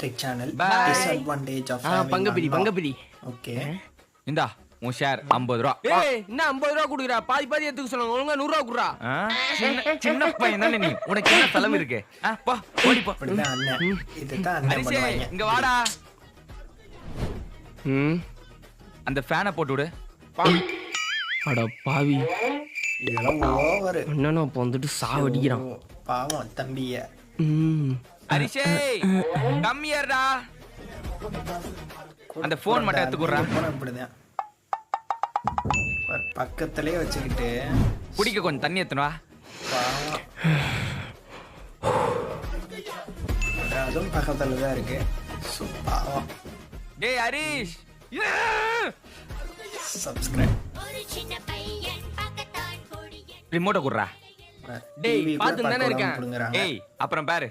Trek channel. Bye. Disadvantage of having பங்கப்பிடி Okay. இந்தா உன் share 50 ரூபா. ஏய் என்ன 50 ரூபா குடுக்குறா பாதி எடுத்துக்க சொன்னாங்க ஒழுங்கா 100 ரூபா குடுறா சின்ன பையன் தானே நீ, உனக்கு என்ன செலவு இருக்கு? போ ஓடி போ. இப்படிதான் அண்ணன். இதுதான் அண்ணன் அரிசி பண்ணுவாங்க. இங்க வாடா. அந்த ஃபேனை போட்டு விடு. அட பாவி இதெல்லாம் ஓவர். அண்ணனும் அப்போ வந்துட்டு சாவடிக்கிறான். பாவம் தம்பிய. அரிசி கம்மியாடா. அந்த போன் மட்டும் எடுத்துக்குறா. இப்படிதான் பக்கத்திலே வச்சுக்கிட்டு குடிக்க கொஞ்சம் தண்ணி எடுத்துனு வா. பாவம். அதுவும் பக்கத்துல தான் இருக்கு. பாவம். டேய் ஹரிஷ் சப்ஸ்கிரைப். ரிமோட்ட குடுறா. டேய், பாத்துன்னு தானே இருக்கேன். ஏய் அப்புறம் பாரு.